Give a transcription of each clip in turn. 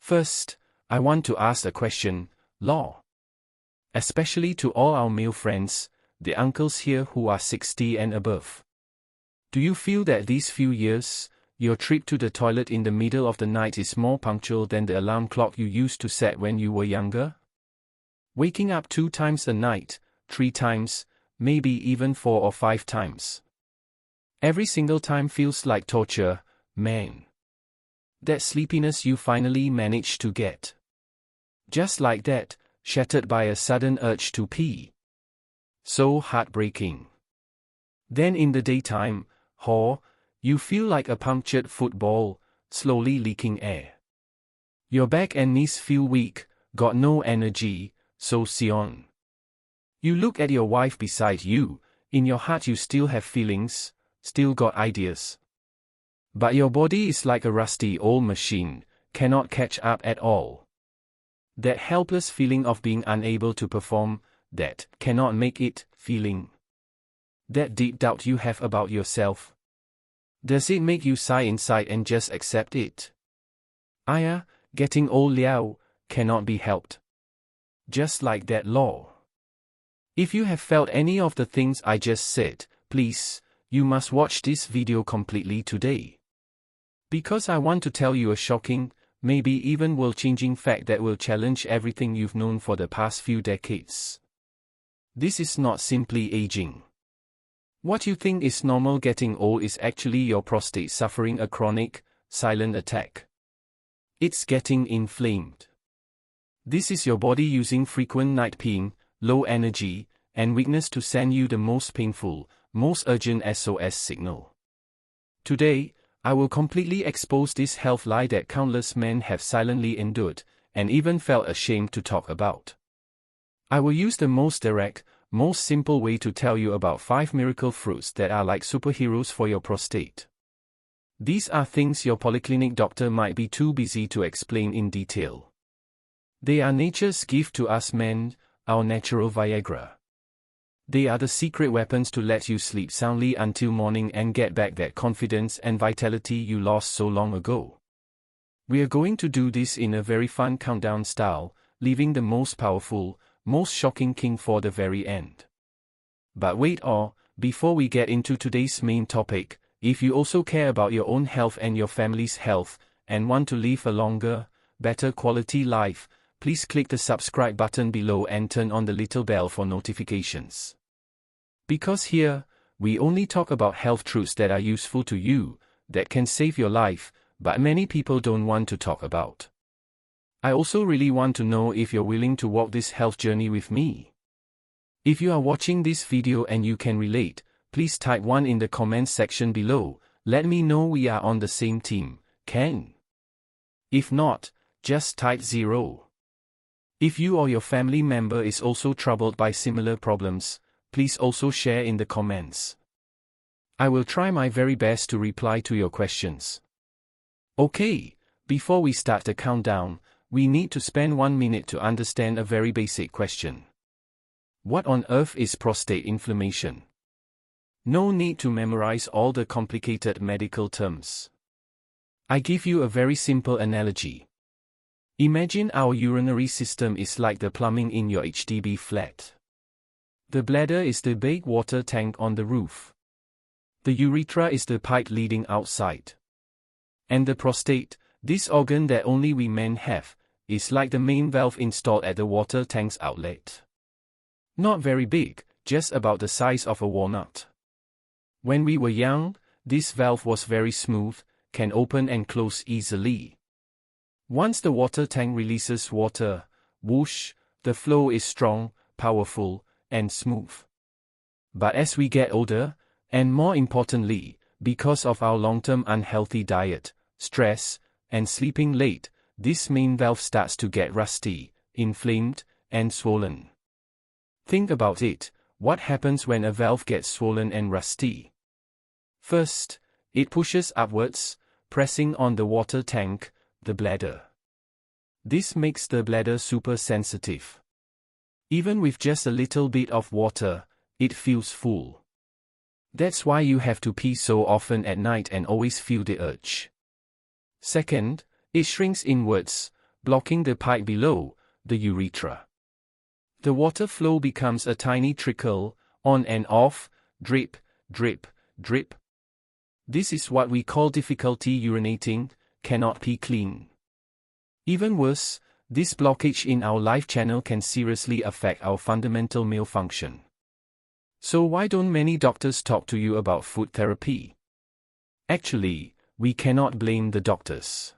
First, I want to ask a question, Law. Especially to all our male friends, the uncles here who are 60 and above. Do you feel that these few years, your trip to the toilet in the middle of the night is more punctual than the alarm clock you used to set when you were younger? Waking up 2 times a night, 3 times, maybe even 4 or 5 times. Every single time feels like torture, man. That sleepiness you finally managed to get. Just like that, shattered by a sudden urge to pee. So heartbreaking. Then in the daytime, you feel like a punctured football, slowly leaking air. Your back and knees feel weak, got no energy, so sion. You look at your wife beside you, in your heart you still have feelings, still got ideas. But your body is like a rusty old machine, cannot catch up at all. That helpless feeling of being unable to perform, that cannot make it feeling. That deep doubt you have about yourself. Does it make you sigh inside and just accept it? Getting old liao, cannot be helped. Just like that, Law. If you have felt any of the things I just said, please, you must watch this video completely today. Because I want to tell you a shocking, maybe even world-changing fact that will challenge everything you've known for the past few decades. This is not simply aging. What you think is normal getting old is actually your prostate suffering a chronic, silent attack. It's getting inflamed. This is your body using frequent night peeing, low energy, and weakness to send you the most painful, most urgent SOS signal. Today, I will completely expose this health lie that countless men have silently endured, and even felt ashamed to talk about. I will use the most direct, most simple way to tell you about 5 miracle fruits that are like superheroes for your prostate. These are things your polyclinic doctor might be too busy to explain in detail. They are nature's gift to us men, our natural Viagra. They are the secret weapons to let you sleep soundly until morning and get back that confidence and vitality you lost so long ago. We are going to do this in a very fun countdown style, leaving the most powerful, most shocking king for the very end. But wait, before we get into today's main topic, if you also care about your own health and your family's health, and want to live a longer, better quality life, please click the subscribe button below and turn on the little bell for notifications. Because here, we only talk about health truths that are useful to you, that can save your life, but many people don't want to talk about. I also really want to know if you're willing to walk this health journey with me. If you are watching this video and you can relate, please type 1 in the comments section below, let me know we are on the same team, can? If not, just type 0. If you or your family member is also troubled by similar problems, please also share in the comments. I will try my very best to reply to your questions. Okay, before we start the countdown, we need to spend 1 minute to understand a very basic question. What on earth is prostate inflammation? No need to memorize all the complicated medical terms. I give you a very simple analogy. Imagine our urinary system is like the plumbing in your HDB flat. The bladder is the big water tank on the roof. The urethra is the pipe leading outside. And the prostate, this organ that only we men have, is like the main valve installed at the water tank's outlet. Not very big, just about the size of a walnut. When we were young, this valve was very smooth, can open and close easily. Once the water tank releases water, whoosh, the flow is strong, powerful, and smooth. But as we get older, and more importantly, because of our long-term unhealthy diet, stress, and sleeping late, this main valve starts to get rusty, inflamed, and swollen. Think about it, what happens when a valve gets swollen and rusty? First, it pushes upwards, pressing on the water tank, the bladder. This makes the bladder super sensitive. Even with just a little bit of water, it feels full. That's why you have to pee so often at night and always feel the urge. Second, it shrinks inwards, blocking the pipe below, the urethra. The water flow becomes a tiny trickle, on and off, drip, drip, drip. This is what we call difficulty urinating, cannot pee clean. Even worse, this blockage in our life channel can seriously affect our fundamental male function. So why don't many doctors talk to you about food therapy? Actually, we cannot blame the doctors.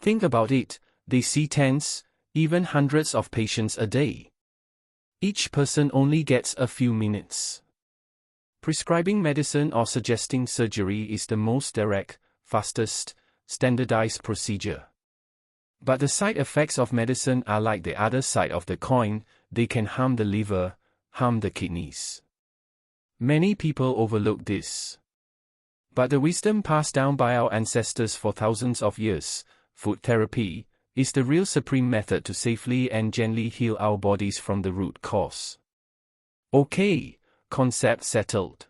Think about it, they see tens, even hundreds of patients a day. Each person only gets a few minutes. Prescribing medicine or suggesting surgery is the most direct, fastest, standardized procedure. But the side effects of medicine are like the other side of the coin, they can harm the liver, harm the kidneys. Many people overlook this. But the wisdom passed down by our ancestors for thousands of years, food therapy, is the real supreme method to safely and gently heal our bodies from the root cause. Okay, concept settled.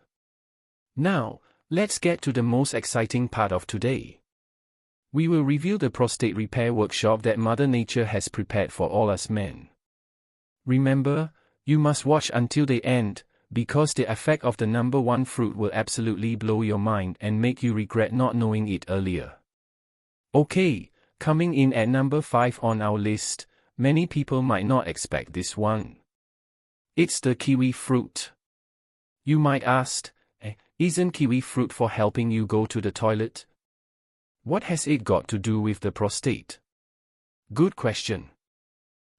Now, let's get to the most exciting part of today. We will review the prostate repair workshop that Mother Nature has prepared for all us men. Remember, you must watch until the end, because the effect of the number one fruit will absolutely blow your mind and make you regret not knowing it earlier. Okay, coming in at number 5 on our list, many people might not expect this one. It's the kiwi fruit. You might ask, isn't kiwi fruit for helping you go to the toilet? What has it got to do with the prostate? Good question.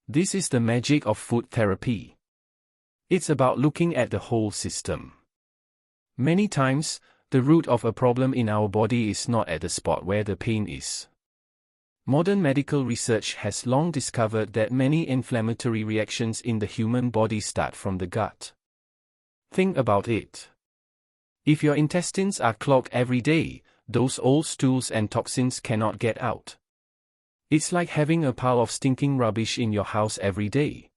This is the magic of food therapy. It's about looking at the whole system. Many times, the root of a problem in our body is not at the spot where the pain is. Modern medical research has long discovered that many inflammatory reactions in the human body start from the gut. Think about it. If your intestines are clogged every day, those old stools and toxins cannot get out. It's like having a pile of stinking rubbish in your house every day.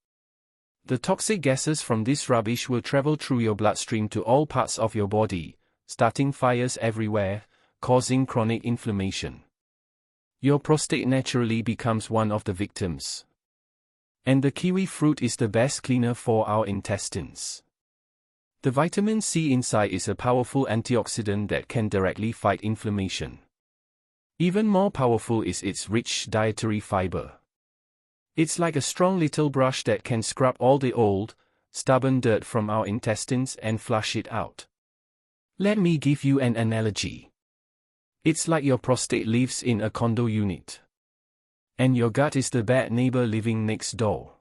The toxic gases from this rubbish will travel through your bloodstream to all parts of your body, starting fires everywhere, causing chronic inflammation. Your prostate naturally becomes one of the victims. And the kiwi fruit is the best cleaner for our intestines. The vitamin C inside is a powerful antioxidant that can directly fight inflammation. Even more powerful is its rich dietary fiber. It's like a strong little brush that can scrub all the old, stubborn dirt from our intestines and flush it out. Let me give you an analogy. It's like your prostate lives in a condo unit. And your gut is the bad neighbor living next door.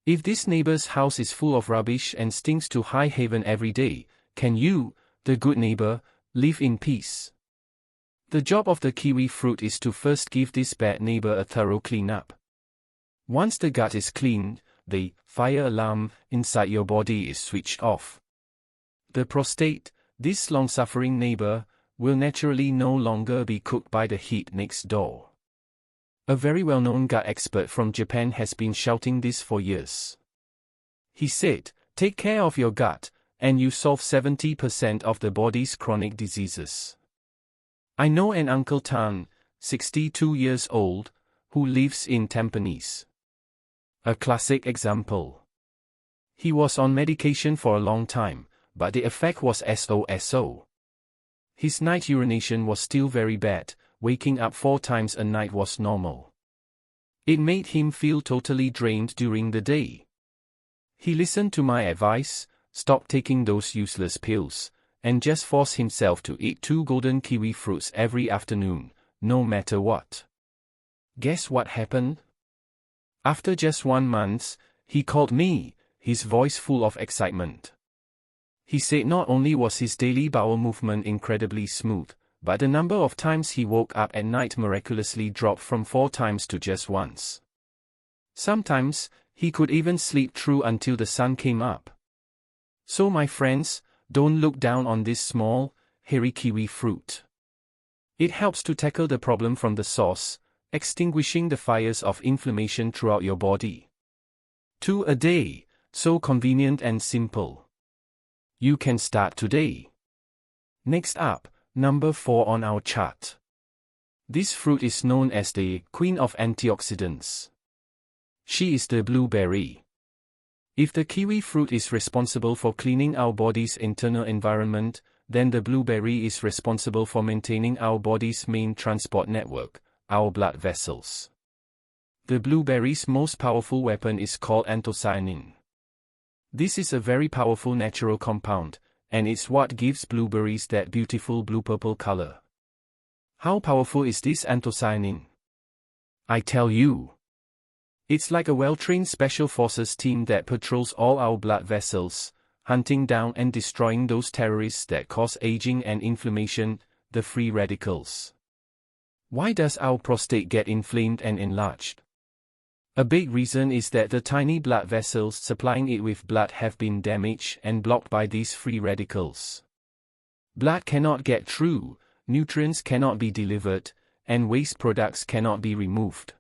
If this neighbor's house is full of rubbish and stinks to high heaven every day, can you, the good neighbor, live in peace? The job of the kiwi fruit is to first give this bad neighbor a thorough cleanup. Once the gut is cleaned, the fire alarm inside your body is switched off. The prostate, this long-suffering neighbor, will naturally no longer be cooked by the heat next door. A very well-known gut expert from Japan has been shouting this for years. He said, take care of your gut, and you solve 70% of the body's chronic diseases. I know an Uncle Tan, 62 years old, who lives in Tampines. A classic example. He was on medication for a long time, but the effect was so. His night urination was still very bad. Waking up 4 times a night was normal. It made him feel totally drained during the day. He listened to my advice, stopped taking those useless pills, and just forced himself to eat 2 golden kiwi fruits every afternoon, no matter what. Guess what happened? After just 1 month, he called me, his voice full of excitement. He said not only was his daily bowel movement incredibly smooth, but the number of times he woke up at night miraculously dropped from 4 times to just once. Sometimes, he could even sleep through until the sun came up. So my friends, don't look down on this small, hairy kiwi fruit. It helps to tackle the problem from the source, extinguishing the fires of inflammation throughout your body. 2 a day, so convenient and simple. You can start today. Next up, number 4 on our chart. This fruit is known as the queen of antioxidants. She is the blueberry. If the kiwi fruit is responsible for cleaning our body's internal environment, then the blueberry is responsible for maintaining our body's main transport network, our blood vessels. The blueberry's most powerful weapon is called anthocyanin. This is a very powerful natural compound, and it's what gives blueberries that beautiful blue-purple color. How powerful is this anthocyanin? I tell you. It's like a well-trained special forces team that patrols all our blood vessels, hunting down and destroying those terrorists that cause aging and inflammation, the free radicals. Why does our prostate get inflamed and enlarged? A big reason is that the tiny blood vessels supplying it with blood have been damaged and blocked by these free radicals. Blood cannot get through, nutrients cannot be delivered, and waste products cannot be removed.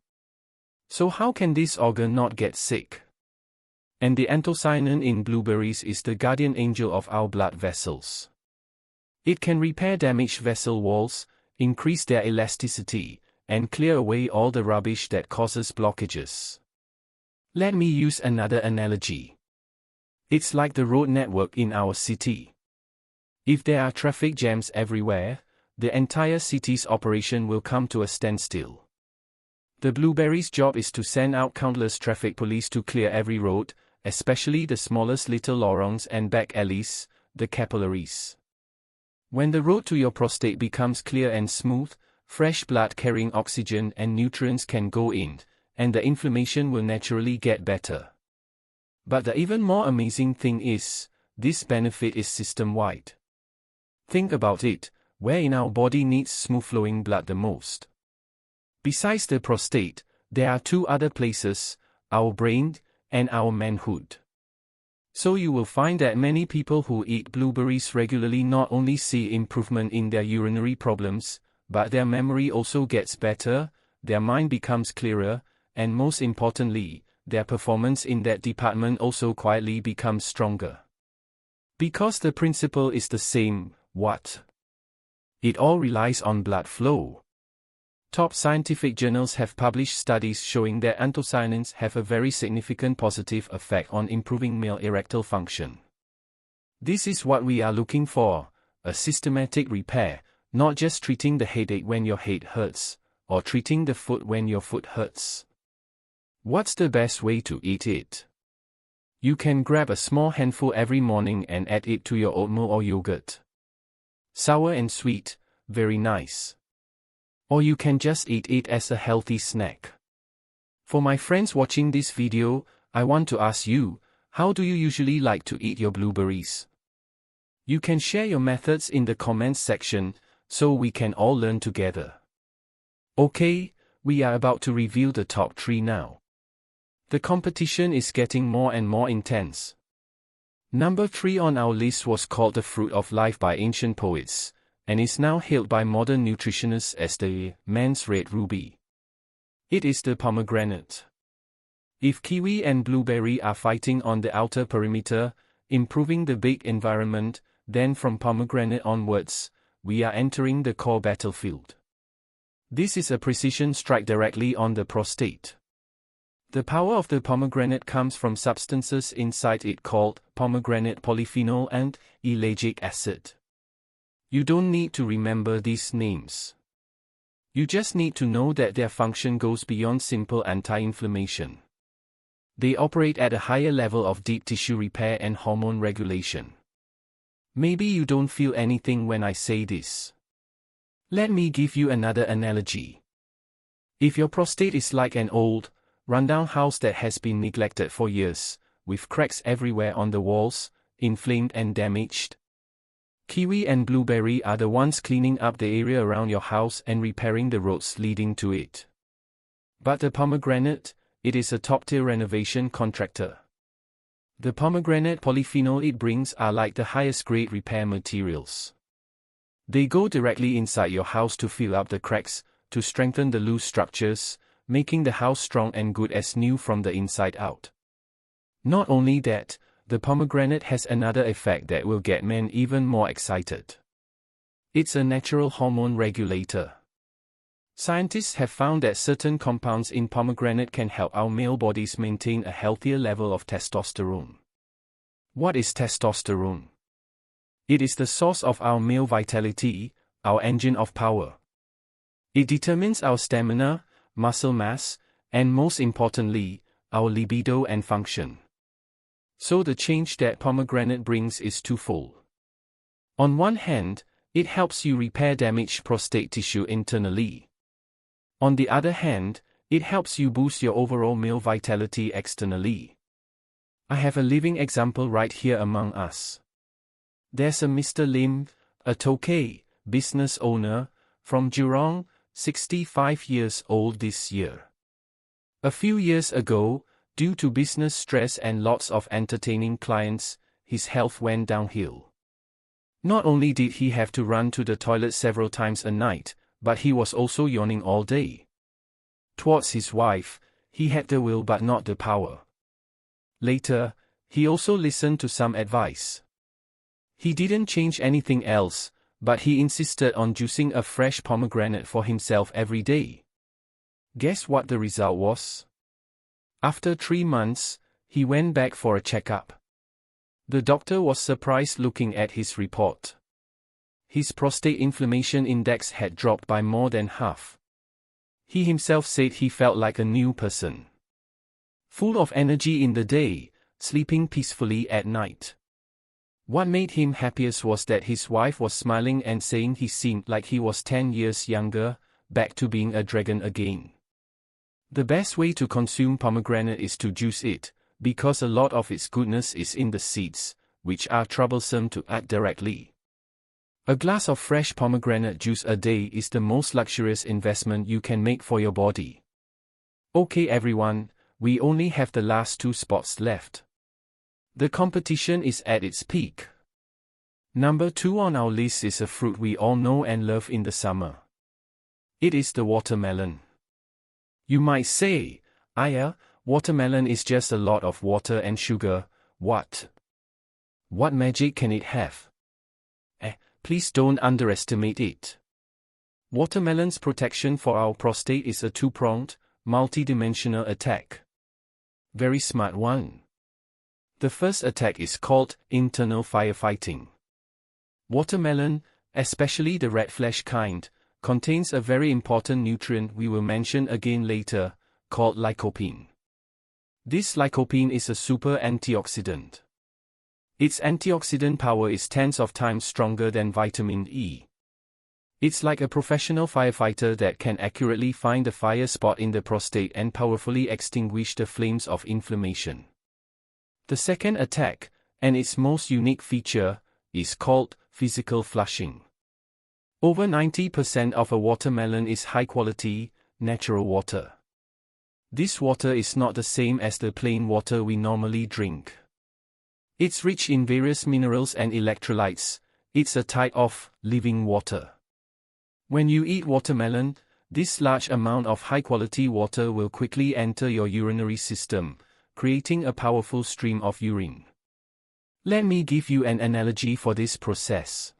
So how can this organ not get sick? And the anthocyanin in blueberries is the guardian angel of our blood vessels. It can repair damaged vessel walls, increase their elasticity, and clear away all the rubbish that causes blockages. Let me use another analogy. It's like the road network in our city. If there are traffic jams everywhere, the entire city's operation will come to a standstill. The blueberry's job is to send out countless traffic police to clear every road, especially the smallest little lorongs and back alleys, the capillaries. When the road to your prostate becomes clear and smooth, fresh blood carrying oxygen and nutrients can go in, and the inflammation will naturally get better. But the even more amazing thing is, this benefit is system-wide. Think about it, where in our body needs smooth-flowing blood the most? Besides the prostate, there are two other places, our brain and our manhood. So you will find that many people who eat blueberries regularly not only see improvement in their urinary problems, but their memory also gets better, their mind becomes clearer, and most importantly, their performance in that department also quietly becomes stronger. Because the principle is the same, what? It all relies on blood flow. Top scientific journals have published studies showing that anthocyanins have a very significant positive effect on improving male erectile function. This is what we are looking for, a systematic repair, not just treating the headache when your head hurts, or treating the foot when your foot hurts. What's the best way to eat it? You can grab a small handful every morning and add it to your oatmeal or yogurt. Sour and sweet, very nice. Or you can just eat it as a healthy snack. For my friends watching this video, I want to ask you, how do you usually like to eat your blueberries? You can share your methods in the comments section, so we can all learn together. Okay, we are about to reveal the top 3 now. The competition is getting more and more intense. Number 3 on our list was called the fruit of life by ancient poets, and is now hailed by modern nutritionists as the man's red ruby. It is the pomegranate. If kiwi and blueberry are fighting on the outer perimeter, improving the big environment, then from pomegranate onwards, we are entering the core battlefield. This is a precision strike directly on the prostate. The power of the pomegranate comes from substances inside it called pomegranate polyphenol and ellagic acid. You don't need to remember these names. You just need to know that their function goes beyond simple anti-inflammation. They operate at a higher level of deep tissue repair and hormone regulation. Maybe you don't feel anything when I say this. Let me give you another analogy. If your prostate is like an old, rundown house that has been neglected for years, with cracks everywhere on the walls, inflamed and damaged, kiwi and blueberry are the ones cleaning up the area around your house and repairing the roads leading to it. But the pomegranate, it is a top-tier renovation contractor. The pomegranate polyphenol it brings are like the highest-grade repair materials. They go directly inside your house to fill up the cracks, to strengthen the loose structures, making the house strong and good as new from the inside out. Not only that, the pomegranate has another effect that will get men even more excited. It's a natural hormone regulator. Scientists have found that certain compounds in pomegranate can help our male bodies maintain a healthier level of testosterone. What is testosterone? It is the source of our male vitality, our engine of power. It determines our stamina, muscle mass, and most importantly, our libido and function. So the change that pomegranate brings is twofold. On one hand, it helps you repair damaged prostate tissue internally. On the other hand, it helps you boost your overall male vitality externally. I have a living example right here among us. There's a Mr. Lim, a Tokay business owner, from Jurong, 65 years old this year. A few years ago, due to business stress and lots of entertaining clients, his health went downhill. Not only did he have to run to the toilet several times a night, but he was also yawning all day. Towards his wife, he had the will but not the power. Later, he also listened to some advice. He didn't change anything else, but he insisted on juicing a fresh pomegranate for himself every day. Guess what the result was? After 3 months, he went back for a checkup. The doctor was surprised looking at his report. His prostate inflammation index had dropped by more than half. He himself said he felt like a new person. Full of energy in the day, sleeping peacefully at night. What made him happiest was that his wife was smiling and saying he seemed like he was 10 years younger, back to being a dragon again. The best way to consume pomegranate is to juice it, because a lot of its goodness is in the seeds, which are troublesome to add directly. A glass of fresh pomegranate juice a day is the most luxurious investment you can make for your body. Okay everyone, we only have the last 2 spots left. The competition is at its peak. Number 2 on our list is a fruit we all know and love in the summer. It is the watermelon. You might say, "Aya, watermelon is just a lot of water and sugar, what? What magic can it have?" Please don't underestimate it. Watermelon's protection for our prostate is a 2-pronged, multi-dimensional attack. Very smart one. The first attack is called internal firefighting. Watermelon, especially the red flesh kind, contains a very important nutrient we will mention again later, called lycopene. This lycopene is a super antioxidant. Its antioxidant power is tens of times stronger than vitamin E. It's like a professional firefighter that can accurately find the fire spot in the prostate and powerfully extinguish the flames of inflammation. The second attack, and its most unique feature, is called physical flushing. Over 90% of a watermelon is high-quality, natural water. This water is not the same as the plain water we normally drink. It's rich in various minerals and electrolytes. It's a type of living water. When you eat watermelon, this large amount of high-quality water will quickly enter your urinary system, creating a powerful stream of urine. Let me give you an analogy for this process.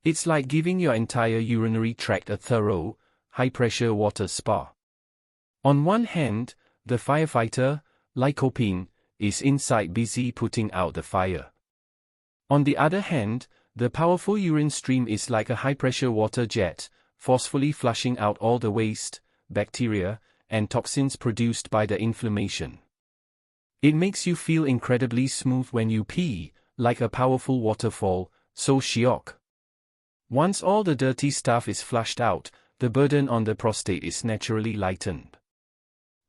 It's like giving your entire urinary tract a thorough, high-pressure water spa. On one hand, the firefighter, lycopene, is inside busy putting out the fire. On the other hand, the powerful urine stream is like a high-pressure water jet, forcefully flushing out all the waste, bacteria, and toxins produced by the inflammation. It makes you feel incredibly smooth when you pee, like a powerful waterfall, so shiok. Once all the dirty stuff is flushed out, the burden on the prostate is naturally lightened.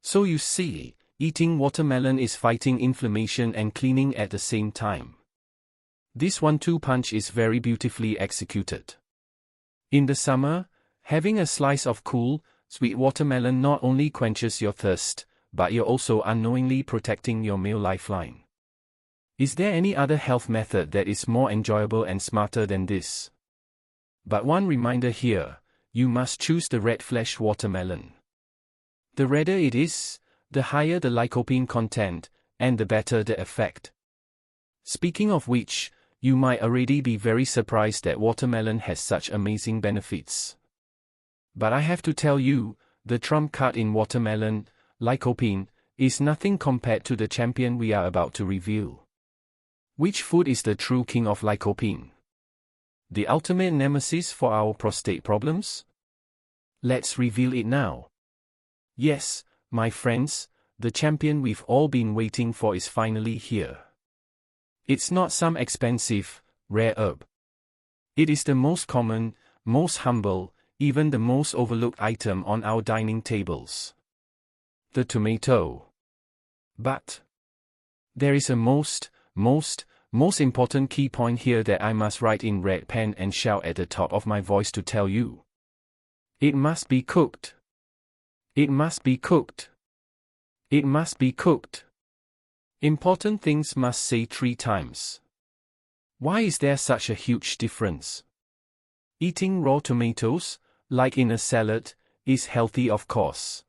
So you see, eating watermelon is fighting inflammation and cleaning at the same time. This 1-2 punch is very beautifully executed. In the summer, having a slice of cool, sweet watermelon not only quenches your thirst, but you're also unknowingly protecting your male lifeline. Is there any other health method that is more enjoyable and smarter than this? But one reminder here, you must choose the red flesh watermelon. The redder it is, the higher the lycopene content, and the better the effect. Speaking of which, you might already be very surprised that watermelon has such amazing benefits. But I have to tell you, the trump card in watermelon, lycopene, is nothing compared to the champion we are about to reveal. Which food is the true king of lycopene? The ultimate nemesis for our prostate problems? Let's reveal it now. Yes, my friends, the champion we've all been waiting for is finally here. It's not some expensive, rare herb. It is the most common, most humble, even the most overlooked item on our dining tables. The tomato. But there is a most important key point here that I must write in red pen and shout at the top of my voice to tell you. It must be cooked. It must be cooked. It must be cooked. Important things must say 3 times. Why is there such a huge difference? Eating raw tomatoes, like in a salad, is healthy of course.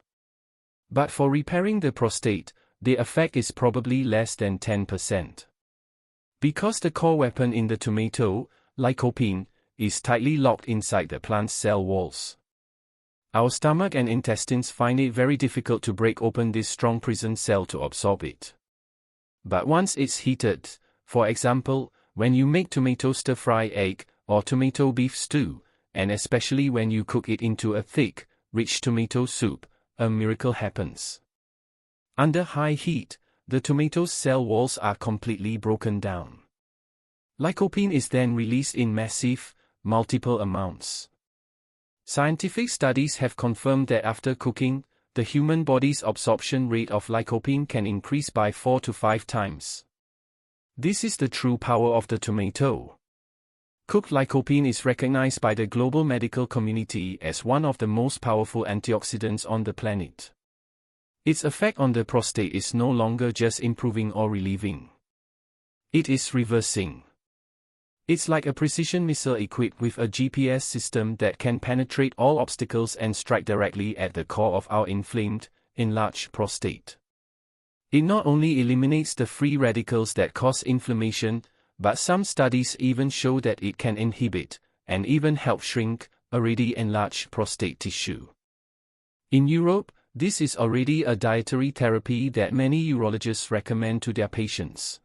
But for repairing the prostate, the effect is probably less than 10%. Because the core weapon in the tomato, lycopene, is tightly locked inside the plant's cell walls. Our stomach and intestines find it very difficult to break open this strong prison cell to absorb it. But once it's heated, for example, when you make tomato stir-fry egg, or tomato beef stew, and especially when you cook it into a thick, rich tomato soup, a miracle happens. Under high heat, the tomato's cell walls are completely broken down. Lycopene is then released in massive, multiple amounts. Scientific studies have confirmed that after cooking, the human body's absorption rate of lycopene can increase by 4 to 5 times. This is the true power of the tomato. Cooked lycopene is recognized by the global medical community as one of the most powerful antioxidants on the planet. Its effect on the prostate is no longer just improving or relieving. It is reversing. It's like a precision missile equipped with a GPS system that can penetrate all obstacles and strike directly at the core of our inflamed, enlarged prostate. It not only eliminates the free radicals that cause inflammation, but some studies even show that it can inhibit, and even help shrink, already enlarged prostate tissue. In Europe, this is already a dietary therapy that many urologists recommend to their patients.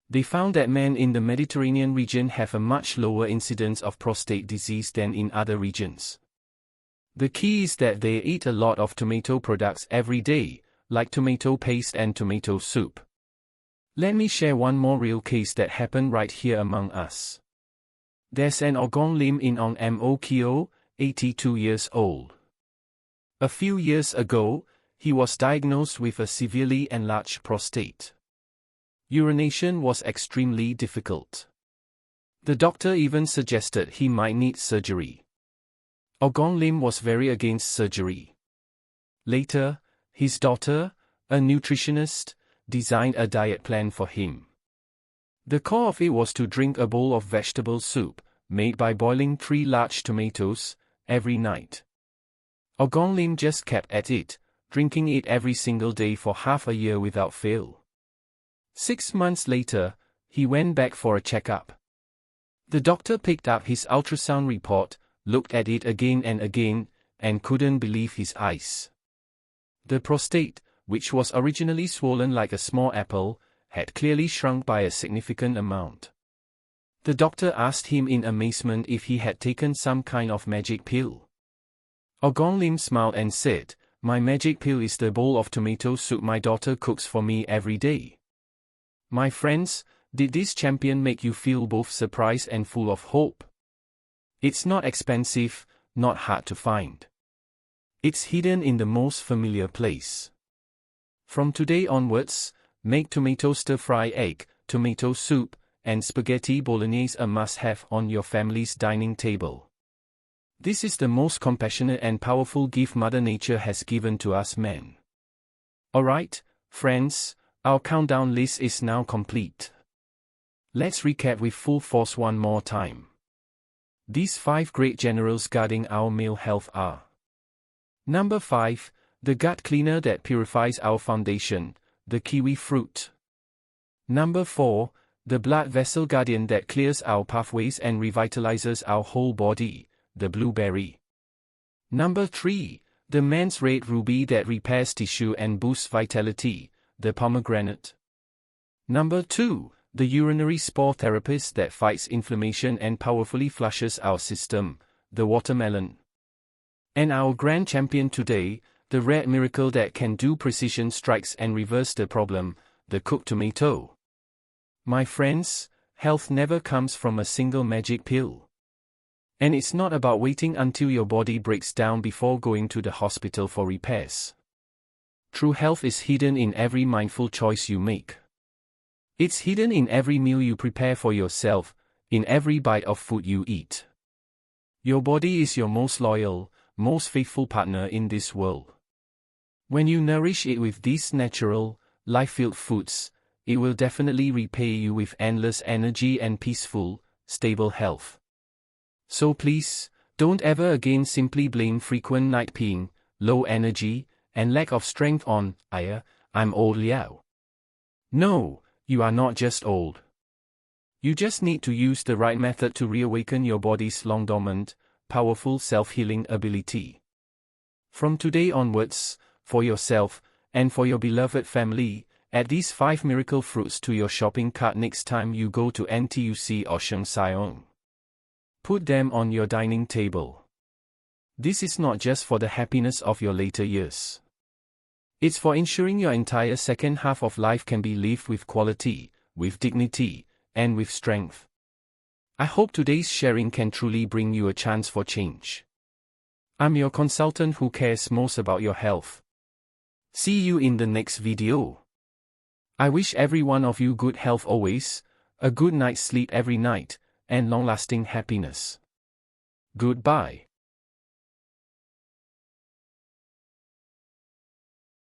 They found that men in the Mediterranean region have a much lower incidence of prostate disease than in other regions. The key is that they eat a lot of tomato products every day, like tomato paste and tomato soup. Let me share one more real case that happened right here among us. There's an Ogon Lim in Ong Mo Kyo, 82 years old. A few years ago, he was diagnosed with a severely enlarged prostate. Urination was extremely difficult. The doctor even suggested he might need surgery. Ogon Lim was very against surgery. Later, his daughter, a nutritionist, designed a diet plan for him. The core of it was to drink a bowl of vegetable soup, made by boiling 3 large tomatoes, every night. Ogon Lim just kept at it, drinking it every single day for half a year without fail. 6 months later, he went back for a checkup. The doctor picked up his ultrasound report, looked at it again, and couldn't believe his eyes. The prostate, which was originally swollen like a small apple, had clearly shrunk by a significant amount. The doctor asked him in amazement if he had taken some kind of magic pill. Ogon Lim smiled and said, "My magic pill is the bowl of tomato soup my daughter cooks for me every day." My friends, did this champion make you feel both surprised and full of hope? It's not expensive, not hard to find. It's hidden in the most familiar place. From today onwards, make tomato stir-fry egg, tomato soup, and spaghetti bolognese a must-have on your family's dining table. This is the most compassionate and powerful gift Mother Nature has given to us men. Alright, friends, our countdown list is now complete. Let's recap with full force one more time. These 5 great generals guarding our male health are: Number 5, the gut cleaner that purifies our foundation, the kiwi fruit. Number 4, the blood vessel guardian that clears our pathways and revitalizes our whole body, the blueberry. Number 3. The man's red ruby that repairs tissue and boosts vitality, the pomegranate. Number 2. The urinary spore therapist that fights inflammation and powerfully flushes our system, the watermelon. And our grand champion today, the red miracle that can do precision strikes and reverse the problem, the cooked tomato. My friends, health never comes from a single magic pill. And it's not about waiting until your body breaks down before going to the hospital for repairs. True health is hidden in every mindful choice you make. It's hidden in every meal you prepare for yourself, in every bite of food you eat. Your body is your most loyal, most faithful partner in this world. When you nourish it with these natural, life-filled foods, it will definitely repay you with endless energy and peaceful, stable health. So please, don't ever again simply blame frequent night peeing, low energy, and lack of strength on, I'm old Liao. No, you are not just old. You just need to use the right method to reawaken your body's long-dormant, powerful self-healing ability. From today onwards, for yourself, and for your beloved family, add these 5 miracle fruits to your shopping cart next time you go to NTUC or Sheung. Put them on your dining table. This is not just for the happiness of your later years. It's for ensuring your entire second half of life can be lived with quality, with dignity, and with strength. I hope today's sharing can truly bring you a chance for change. I'm your consultant who cares most about your health. See you in the next video. I wish every one of you good health always, a good night's sleep every night, and long-lasting happiness. Goodbye.